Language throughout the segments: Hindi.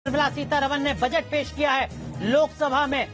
निर्मला सीतारमण ने बजट पेश किया है लोकसभा में।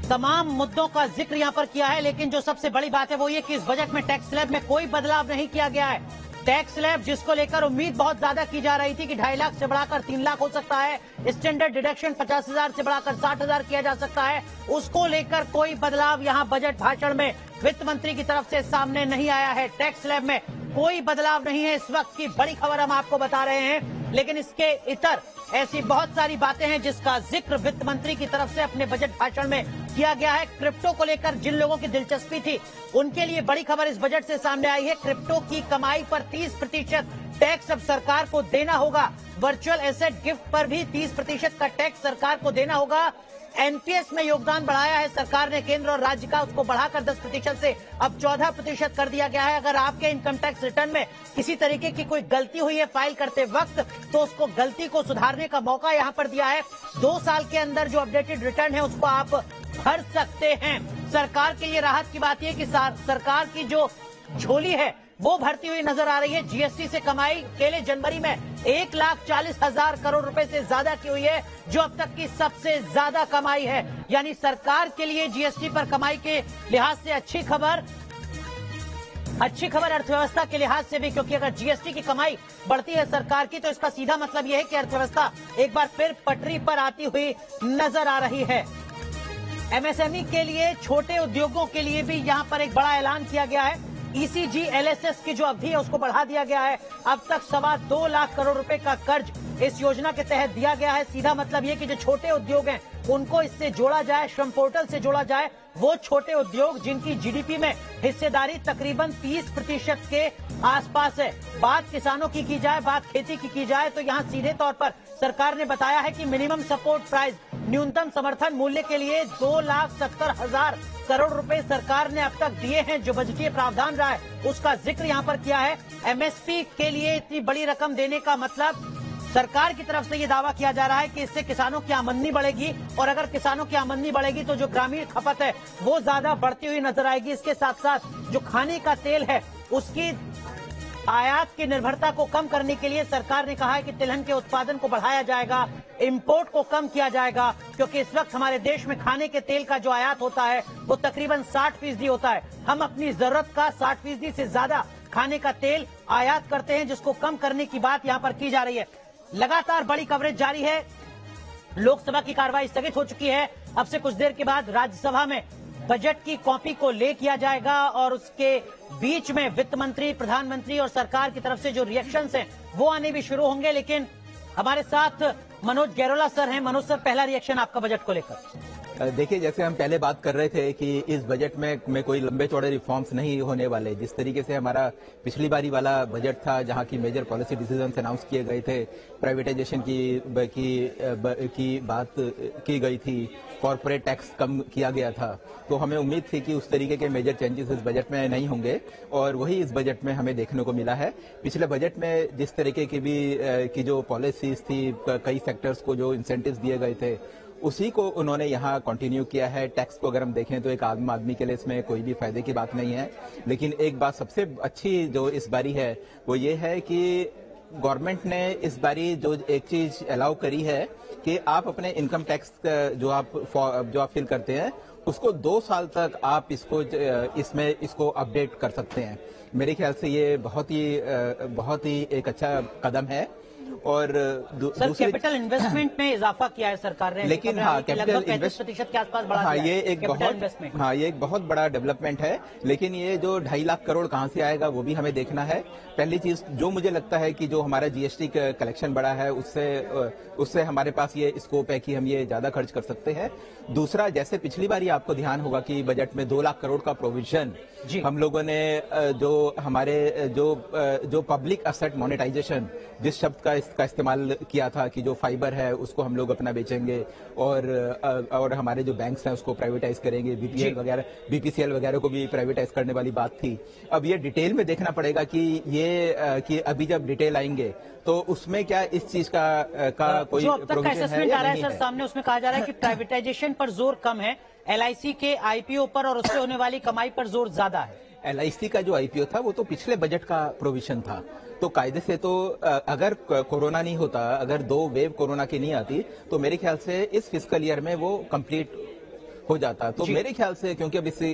तमाम मुद्दों का जिक्र यहां पर किया है, लेकिन जो सबसे बड़ी बात है वो ये कि इस बजट में टैक्स स्लैब में कोई बदलाव नहीं किया गया है। टैक्स स्लैब जिसको लेकर उम्मीद बहुत ज्यादा की जा रही थी कि 2.5 लाख से बढ़ाकर 3 लाख हो सकता है, स्टैंडर्ड डिडक्शन 50,000 से बढ़ाकर 60,000 किया जा सकता है, उसको लेकर कोई बदलाव यहां बजट भाषण में वित्त मंत्री की तरफ से सामने नहीं आया है। टैक्स स्लैब में कोई बदलाव नहीं है, इस वक्त की बड़ी खबर हम आपको बता रहे हैं। लेकिन इसके इतर ऐसी बहुत सारी बातें हैं जिसका जिक्र वित्त मंत्री की तरफ से अपने बजट भाषण में किया गया है। क्रिप्टो को लेकर जिन लोगों की दिलचस्पी थी उनके लिए बड़ी खबर इस बजट से सामने आई है। क्रिप्टो की कमाई पर 30% टैक्स अब सरकार को देना होगा। वर्चुअल एसेट गिफ्ट पर भी 30% का टैक्स सरकार को देना होगा। एनपीएस में योगदान बढ़ाया है सरकार ने केंद्र और राज्य का, उसको बढ़ाकर 10% से अब 14% कर दिया गया है। अगर आपके इनकम टैक्स रिटर्न में किसी तरीके की कोई गलती हुई है फाइल करते वक्त, तो उसको गलती को सुधारने का मौका यहां पर दिया है। 2 साल के अंदर जो अपडेटेड रिटर्न है उसको आप भर सकते हैं। सरकार के लिए राहत की बात यह कि सरकार की जो झोली है वो भरती हुई नजर आ रही है। जीएसटी से कमाई अकेले जनवरी में 1,40,000 करोड़ रुपए से ज्यादा की हुई है, जो अब तक की सबसे ज्यादा कमाई है। यानी सरकार के लिए जीएसटी पर कमाई के लिहाज से अच्छी खबर अर्थव्यवस्था के लिहाज से भी, क्योंकि अगर जीएसटी की कमाई बढ़ती है सरकार की तो इसका सीधा मतलब यह है कि अर्थव्यवस्था एक बार फिर पटरी पर आती हुई नजर आ रही है। एमएसएमई के लिए, छोटे उद्योगों के लिए भी यहां पर एक बड़ा ऐलान किया गया है। ईसीजी एलएसएस की जो अवधि है उसको बढ़ा दिया गया है। अब तक 2.25 लाख करोड़ रुपए का कर्ज इस योजना के तहत दिया गया है। सीधा मतलब ये कि जो छोटे उद्योग हैं उनको इससे जोड़ा जाए, श्रम पोर्टल से जोड़ा जाए। वो छोटे उद्योग जिनकी जीडीपी में हिस्सेदारी तकरीबन 30% के आसपास है। बात किसानों की जाए, बात खेती की जाए, तो यहाँ सीधे तौर पर सरकार ने बताया है कि मिनिमम सपोर्ट प्राइस, न्यूनतम समर्थन मूल्य के लिए 2,70,000 करोड़ रुपए सरकार ने अब तक दिए हैं। जो बजटीय प्रावधान रहा है उसका जिक्र यहाँ पर किया है। एमएसपी के लिए इतनी बड़ी रकम देने का मतलब सरकार की तरफ से ये दावा किया जा रहा है कि इससे किसानों की आमदनी बढ़ेगी, और अगर किसानों की आमदनी बढ़ेगी तो जो ग्रामीण खपत है वो ज्यादा बढ़ती हुई नजर आएगी। इसके साथ साथ जो खाने का तेल है उसकी आयात की निर्भरता को कम करने के लिए सरकार ने कहा है कि तिलहन के उत्पादन को बढ़ाया जाएगा, इंपोर्ट को कम किया जाएगा, क्योंकि इस वक्त हमारे देश में खाने के तेल का जो आयात होता है वो तकरीबन 60% होता है। हम अपनी जरूरत का 60% से ज्यादा खाने का तेल आयात करते हैं, जिसको कम करने की बात यहाँ पर की जा रही है। लगातार बड़ी कवरेज जारी है। लोकसभा की कार्रवाई स्थगित हो चुकी है। अब से कुछ देर के बाद राज्यसभा में बजट की कॉपी को ले किया जाएगा और उसके बीच में वित्त मंत्री, प्रधानमंत्री और सरकार की तरफ से जो रिएक्शंस हैं वो आने भी शुरू होंगे। लेकिन हमारे साथ मनोज गैरोला सर हैं। मनोज सर, पहला रिएक्शन आपका बजट को लेकर। देखिए, जैसे हम पहले बात कर रहे थे कि इस बजट में कोई लंबे चौड़े रिफॉर्म्स नहीं होने वाले। जिस तरीके से हमारा पिछली बारी वाला बजट था जहां की मेजर पॉलिसी डिसीजंस अनाउंस किए गए थे, प्राइवेटाइजेशन की बात की गई थी, कॉर्पोरेट टैक्स कम किया गया था, तो हमें उम्मीद थी कि उस तरीके के मेजर चेंजेस इस बजट में नहीं होंगे, और वही इस बजट में हमें देखने को मिला है। पिछले बजट में जिस तरीके की जो पॉलिसीज थी, कई सेक्टर्स को जो इंसेंटिव्स दिए गए थे, उसी को उन्होंने यहाँ कंटिन्यू किया है। टैक्स को अगर हम देखें तो एक आम आदमी के लिए इसमें कोई भी फायदे की बात नहीं है। लेकिन एक बात सबसे अच्छी जो इस बारी है वो ये है कि गवर्नमेंट ने इस बारी जो एक चीज अलाउ करी है कि आप अपने इनकम टैक्स जो आप फिल करते हैं उसको 2 साल तक आप इसको अपडेट कर सकते हैं। मेरे ख्याल से ये बहुत ही एक अच्छा कदम है। और सर, कैपिटल इन्वेस्टमेंट में इजाफा किया है सरकार ने, लेकिन हाँ, कैपिटल 35% के आसपास बढ़ा दिया है। ये एक बहुत बड़ा डेवलपमेंट है। लेकिन ये जो 2.5 लाख करोड़ कहां से आएगा वो भी हमें देखना है। पहली चीज जो मुझे लगता है कि जो हमारा जीएसटी कलेक्शन बढ़ा है उससे हमारे पास ये स्कोप है कि हम ये ज्यादा खर्च कर सकते हैं। दूसरा, जैसे पिछली बार आपको ध्यान होगा कि बजट में 2 लाख करोड़ का प्रोविजन हम लोगों ने जो पब्लिक एसेट मोनेटाइजेशन, जिस शब्द का इस्तेमाल किया था कि जो फाइबर है उसको हम लोग अपना बेचेंगे और हमारे जो बैंक्स हैं उसको प्राइवेटाइज करेंगे, बीपीसीएल वगैरह को भी प्राइवेटाइज करने वाली बात थी। अब ये डिटेल में देखना पड़ेगा कि अभी जब डिटेल आएंगे तो उसमें क्या इस चीज का कोई प्रोविजन है या नहीं है। सर, सामने उसमें कहा जा रहा है कि प्राइवेटाइजेशन पर जोर कम है, एलआईसी के आईपीओ पर और उससे होने वाली कमाई पर जोर ज्यादा है। LIC का जो आईपीओ था वो तो पिछले बजट का प्रोविजन था, तो कायदे से तो अगर कोरोना नहीं होता, अगर 2 वेव कोरोना की नहीं आती, तो मेरे ख्याल से इस फिस्कल ईयर में वो कंप्लीट हो जाता। तो मेरे ख्याल से क्योंकि अब इस